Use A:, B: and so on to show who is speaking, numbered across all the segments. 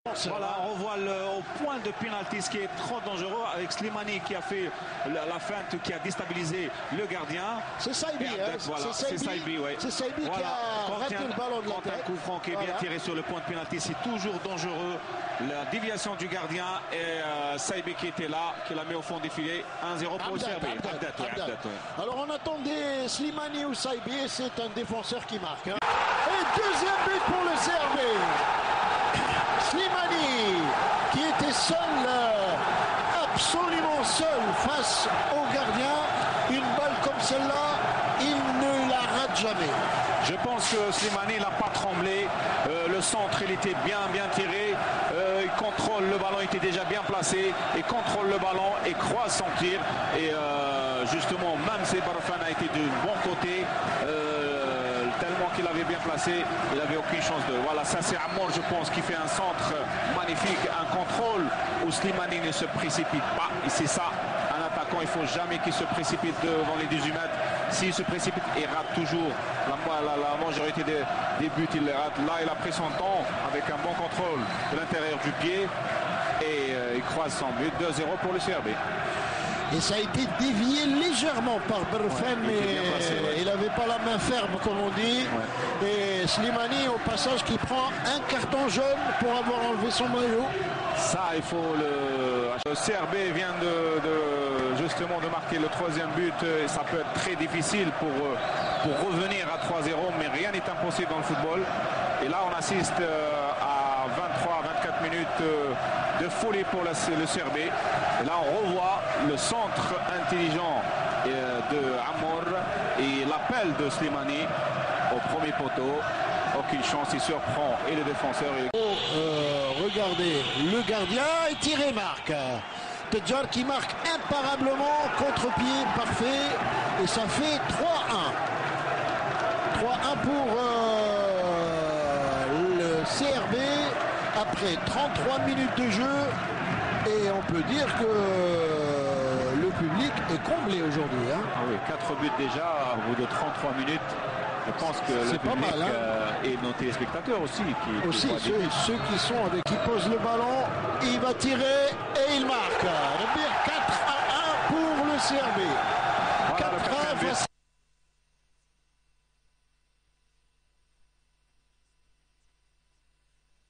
A: Voilà, on revoit au point de penalty, ce qui est trop dangereux avec Slimani qui a fait la feinte, qui a déstabilisé le gardien.
B: C'est Saibi,
A: voilà, c'est Saibi, ouais.
B: C'est Saibi qui a raté le ballon de la tête.
A: Quand un coup franc qui est bien tiré sur le point de penalty, c'est toujours dangereux. La déviation du gardien et Saibi qui était là, qui l'a mis au fond des filets. 1-0 pour le Serbie.
B: Alors on attendait Slimani ou Saibi et c'est un défenseur qui marque. Et deuxième but pour le Serbie. Slimani qui était seul, absolument seul face au gardien. Une balle comme celle-là, il ne la rate jamais.
A: Je pense que Slimani n'a pas tremblé. Le centre, il était bien tiré. Il contrôle le ballon, il était déjà bien placé. Il contrôle le ballon et croise son tir. Et justement, même si Barfan a été du bon côté, tellement qu'il avait bien placé, il n'avait aucune chance de... Voilà, ça c'est Amour, je pense, qui fait un centre magnifique, un contrôle où Slimani ne se précipite pas. Et c'est ça, un attaquant, il ne faut jamais qu'il se précipite devant les 18 mètres. S'il se précipite, il rate toujours. La majorité des buts, il les rate. Là, il a pris son temps avec un bon contrôle de l'intérieur du pied et il croise son but. 2-0 pour le Serbie.
B: Et ça a été dévié légèrement par Barfan, mais il n'avait pas la main ferme, comme on dit. Ouais. Et Slimani, au passage, qui prend un carton jaune pour avoir enlevé son maillot.
A: Ça, il faut le Serbie vient justement de marquer le troisième but. Et ça peut être très difficile pour revenir à 3-0, mais rien n'est impossible dans le football. Et là, on assiste à 23-24 minutes de folie pour le Serbie. Et là, on revoit le centre intelligent de Amour et l'appel de Slimani au premier poteau. Aucune chance, il surprend et le défenseur.
B: Regardez, le gardien est tiré, marque. Tedjar qui marque imparablement, contre-pied parfait. Et ça fait 3-1. 3-1 pour le CRB après 33 minutes de jeu. Et on peut dire que le public est comblé aujourd'hui. Hein.
A: Ah oui, 4 buts déjà au bout de 33 minutes. Je pense que le public
B: pas mal,
A: et nos téléspectateurs aussi.
B: Ceux qui sont avec, qui posent le ballon, il va tirer et il marque. 4-1 pour le CRB.
A: Voilà 4-1 face.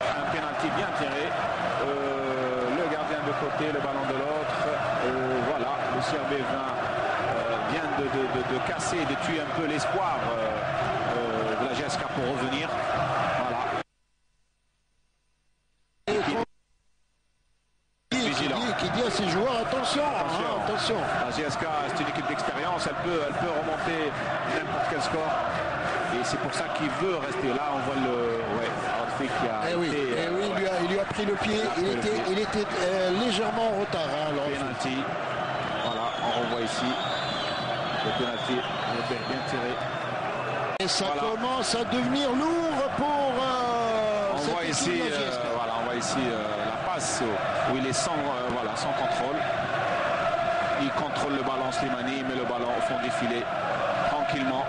A: Un pénalty bien tiré. Le gardien de côté, le ballon de l'autre. Voilà, le CRB vient de casser, de tuer un peu l'espoir de la GSK pour revenir. Voilà.
B: Qui dit à ses joueurs attention.
A: La GSK, c'est une équipe d'expérience, elle peut remonter n'importe quel score. Et c'est pour ça qu'il veut rester là. On voit Arfi qui a
B: il lui a pris le pied. Il était légèrement en retard.
A: Penalty. Voilà, on revoit ici le penalty bien tiré.
B: Et ça commence à devenir lourd pour
A: on voit ici la passe où il est sans contrôle. Il contrôle le ballon, Slimani, il met le ballon au fond des filets tranquillement.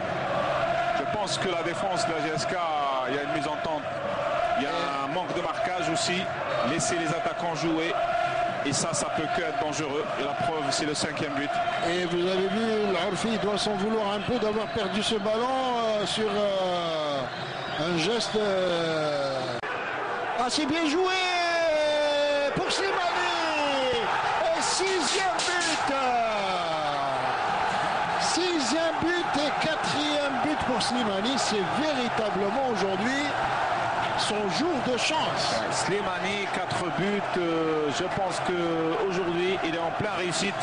A: Je pense que la défense de la GSK, il y a une mésentente. Il y a un manque de marquage aussi. Laisser les attaquants jouer. Et ça peut que être dangereux. Et la preuve, c'est le 5e but.
B: Et vous avez vu, l'Arfi doit s'en vouloir un peu d'avoir perdu ce ballon sur un geste assez bien joué pour Slimani. Et 6e but. 6e but et 4e but pour Slimani. C'est véritablement aujourd'hui son jour de chance.
A: Slimani, 4 buts. Je pense qu'aujourd'hui, il est en pleine réussite.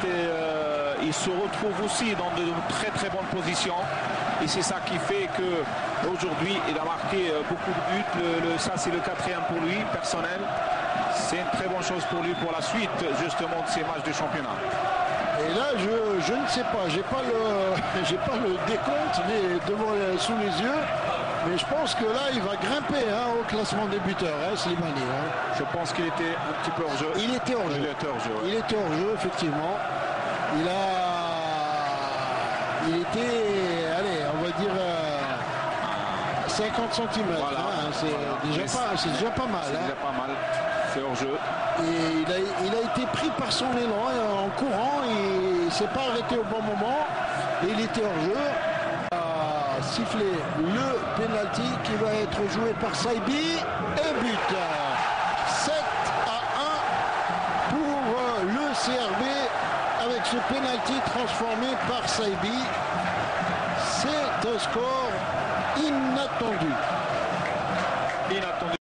A: Et il se retrouve aussi dans de très très bonnes positions. Et c'est ça qui fait qu'aujourd'hui, il a marqué beaucoup de buts. Ça, c'est le 4e pour lui, personnel. C'est une très bonne chose pour lui pour la suite, justement, de ces matchs de championnat.
B: Et là, je ne sais pas, j'ai pas le décompte sous les yeux. Mais je pense que là, il va grimper au classement des buteurs, Slimani.
A: Je pense qu'il était un petit peu hors jeu.
B: Il était hors jeu, effectivement. Il était, allez, on va dire, 50 cm.
A: Voilà.
B: C'est
A: Voilà.
B: déjà pas mal.
A: C'est
B: Hein.
A: déjà pas mal. C'est hors-jeu.
B: Et il a été pris par son élan en courant et il s'est pas arrêté au bon moment. Et il était hors jeu. A sifflé le penalty qui va être joué par Saibi et but. 7-1 pour le CRB avec ce penalty transformé par Saibi. C'est un score inattendu.